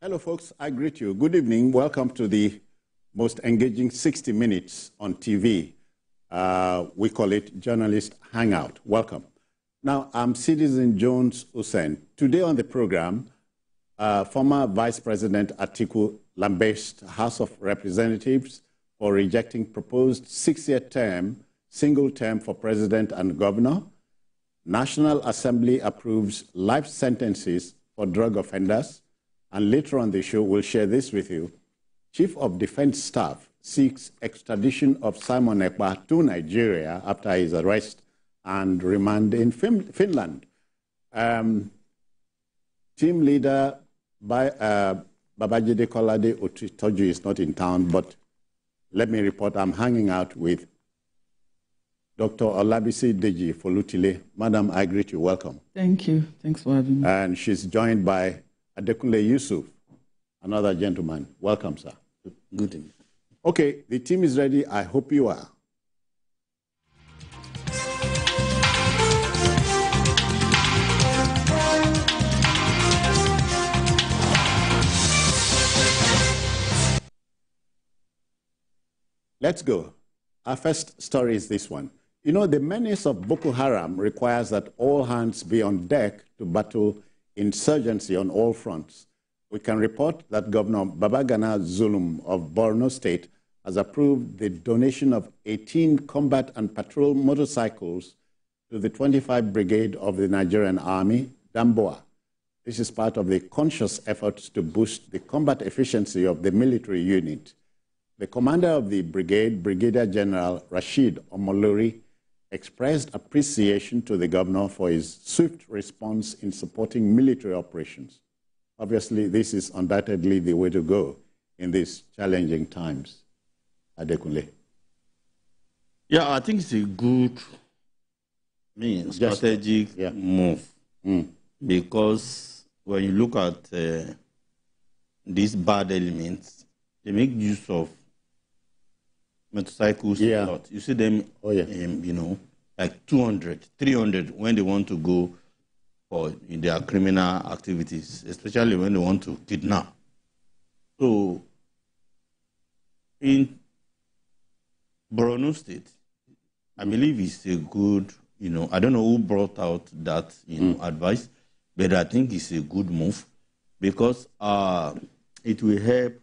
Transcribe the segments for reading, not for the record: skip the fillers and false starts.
Hello, folks. I greet you. Good evening. Welcome to the most engaging 60 minutes on TV. We call it Journalist Hangout. Welcome. Now, I'm Citizen Jones Hussein. Today on the program, former Vice President Atiku lambasted House of Representatives for rejecting proposed 6-year term, single term for president and governor. National Assembly approves life sentences for drug offenders. And later on the show, we'll share this with you. Chief of Defense Staff seeks extradition of Simon Ekpa to Nigeria after his arrest and remand in Finland. Team leader Babajide Kolade Otitoju is not in town, but let me report I'm hanging out with Dr. Olabisi Deji Folutile. Madam, I greet you. Welcome. Thank you. Thanks for having me. And she's joined by Adekunle Yusuf, another gentleman. Welcome, sir. Good evening. Okay, the team is ready. I hope you are. Let's go. Our first story is this one. You know, the menace of Boko Haram requires that all hands be on deck to battle insurgency on all fronts. We can report that Governor Babagana Zulum of Borno State has approved the donation of 18 combat and patrol motorcycles to the 25 Brigade of the Nigerian Army, Damboa. This is part of the conscious efforts to boost the combat efficiency of the military unit. The commander of the brigade, Brigadier General Rashid Omolori, expressed appreciation to the governor for his swift response in supporting military operations. Obviously, this is undoubtedly the way to go in these challenging times. Adekunle. Yeah, I think it's a good strategic move because when you look at these bad elements, they make use of motorcycles a lot. You see them, you know, like 200, 300 when they want to go for in their criminal activities, especially when they want to kidnap. So, in Borno State, I believe it's a good, you know, I don't know who brought out that, you know, advice, but I think it's a good move because it will help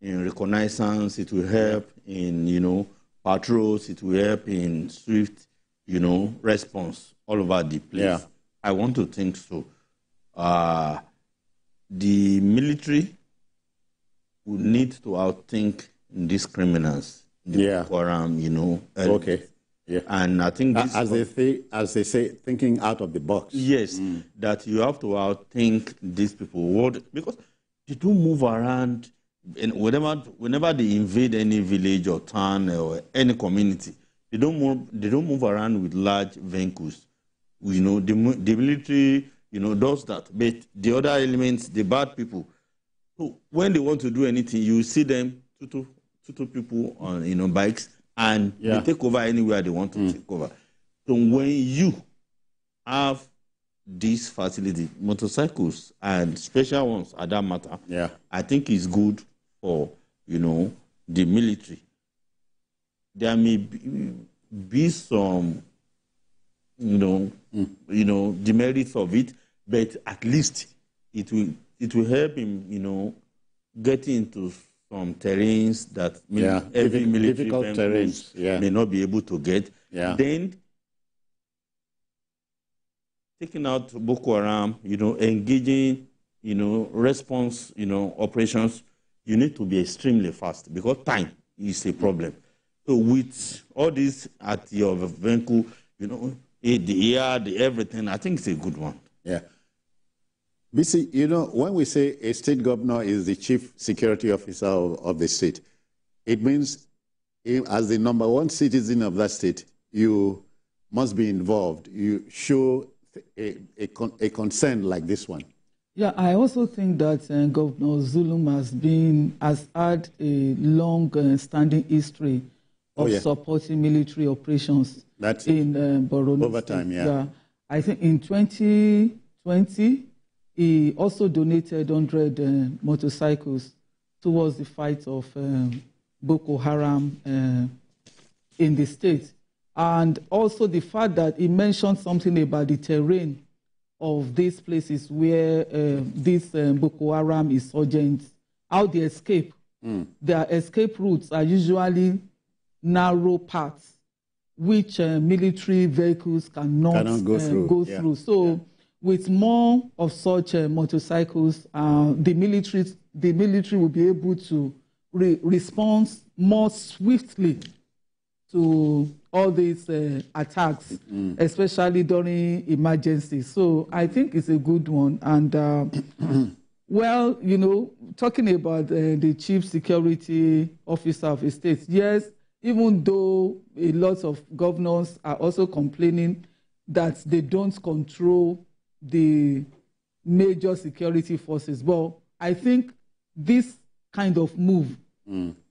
in reconnaissance, it will help in, you know, patrols, it will help in swift, you know, response all over the place. Yeah. I want to think so. The military would need to outthink these criminals, the Quorum, you know. Okay. Yeah. And I think this as they say, thinking out of the box. Yes, that you have to outthink these people. Because they don't move around. And whenever they invade any village or town or any community, they don't move around with large vehicles. You know, the military, you know, does that. But the other elements, the bad people, so when they want to do anything, you see them, two people on, you know, bikes, and they take over anywhere they want to take over. So when you have these facilities, motorcycles and special ones at that matter, I think it's good for, you know, the military. There may be some, you know, demerits of it, but at least it will help him, you know, get into some terrains that every military terrains may not be able to get. Then taking out Boko Haram, you know, engaging, you know, response, you know, operations, you need to be extremely fast because time is a problem. So with all this at your vehicle, you know, the air, the everything, I think it's a good one. Yeah. BC, you know, when we say a state governor is the chief security officer of the state, it means as the #1 citizen of that state, you must be involved. You show a concern like this one. Yeah, I also think that Governor Zulum has had a long-standing history of supporting military operations in Borno over time. State. I think in 2020, he also donated 100 motorcycles towards the fight of Boko Haram in the state. And also the fact that he mentioned something about the terrain of these places where these Boko Haram insurgents, how they escape. Their escape routes are usually narrow paths which military vehicles cannot go through. So with more of such motorcycles, the military will be able to respond more swiftly to all these attacks, especially during emergencies. So I think it's a good one. And well, you know, talking about the chief security officer of a state, yes, even though a lot of governors are also complaining that they don't control the major security forces. But I think this kind of move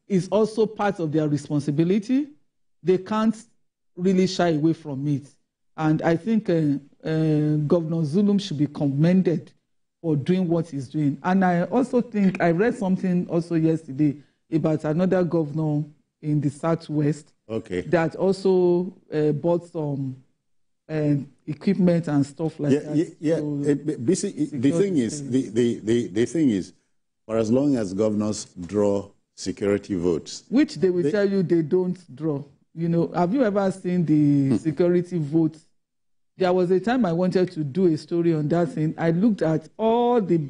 is also part of their responsibility. They can't really shy away from it. And I think Governor Zulum should be commended for doing what he's doing. And I also think, I read something also yesterday about another governor in the Southwest that also bought some equipment and stuff like that. The thing is, for as long as governors draw security votes, which they will tell you they don't draw. You know, have you ever seen the security votes? There was a time I wanted to do a story on that thing. I looked at all the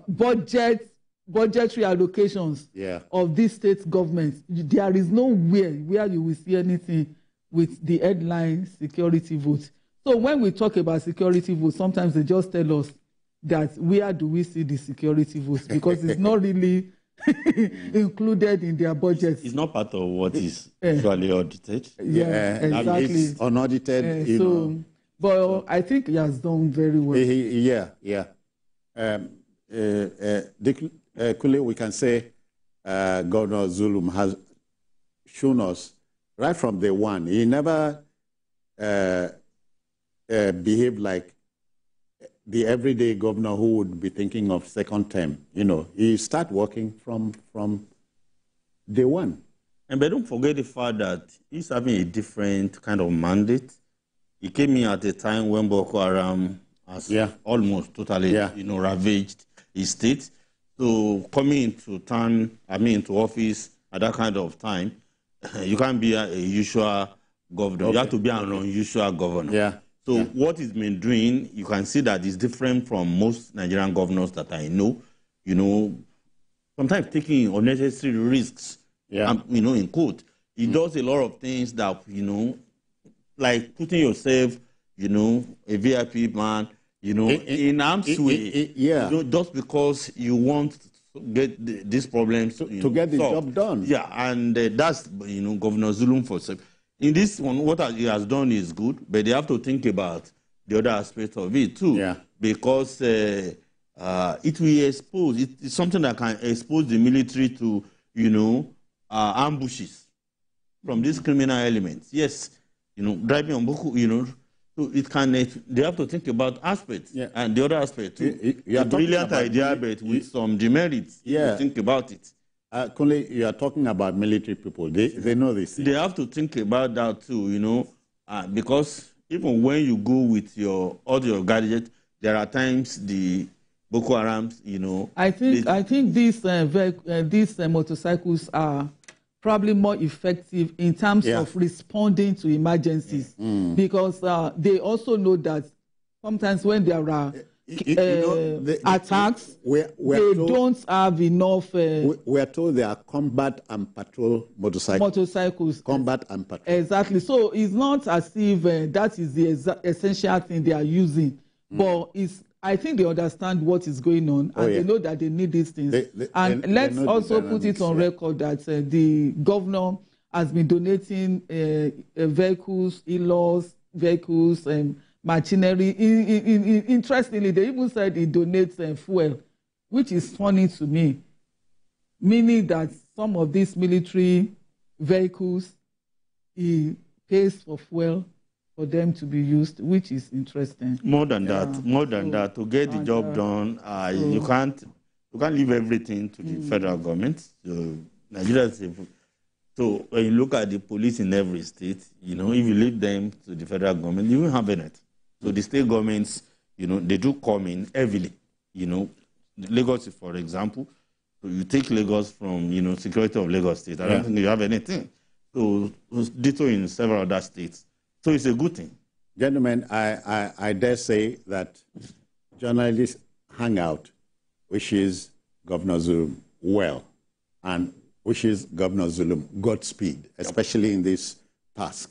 budgetary allocations of these state governments. There is nowhere where you will see anything with the headline security votes. So when we talk about security votes, sometimes they just tell us that where do we see the security votes, because it's not really included in their budget. It's not part of what is usually audited. Exactly. It's unaudited. But I think he has done very well. Kule, we can say Governor Zulum has shown us right from day one. He never behaved like the everyday governor who would be thinking of second term. You know, he start working from day one. And but don't forget the fact that he's having a different kind of mandate. He came in at a time when Boko Haram has almost totally, ravaged his state. So coming into into office at that kind of time, you can't be a usual governor. You have to be an unusual governor. So what he's been doing, you can see that is different from most Nigerian governors that I know. You know, sometimes taking unnecessary risks, in quote. He does a lot of things that, like putting yourself, a VIP man, in arm's way, just because you want to get these problems to get the job done. Yeah, and that's, Governor Zulum for self. In this one, what he has done is good, but they have to think about the other aspect of it too, because it will expose, it's something that can expose the military to, ambushes from these criminal elements. Yes, driving on Boko, so it can, they have to think about aspects, and the other aspect too. A brilliant idea, but with some demerits, to think about it. Kunle, you are talking about military people. They know this. They have to think about that too, because even when you go with all your gadgets, there are times the Boko Harams, I think these motorcycles are probably more effective in terms of responding to emergencies, because they also know that sometimes when there are attacks, they don't have enough. We are told they are combat and patrol motorcycles. Combat and patrol. Exactly. So it's not as if that is the essential thing they are using, but I think they understand what is going on, and they know that they need these things. Let's also put it on record that the governor has been donating vehicles, vehicles, machinery. Interestingly, they even said he donates fuel, which is funny to me, meaning that some of these military vehicles, he pays for fuel for them to be used, which is interesting. More than that, to get the job done, you can't leave everything to the federal government. So Nigeria is so when you look at the police in every state, if you leave them to the federal government, you won't have anything. So the state governments, they do come in heavily. Lagos, for example, so you take Lagos from, security of Lagos State. I don't think you have anything. So ditto in several other states. So it's a good thing. Gentlemen, I dare say that journalists Hangout wishes Governor Zulum well and wishes Governor Zulum Godspeed, especially in this task.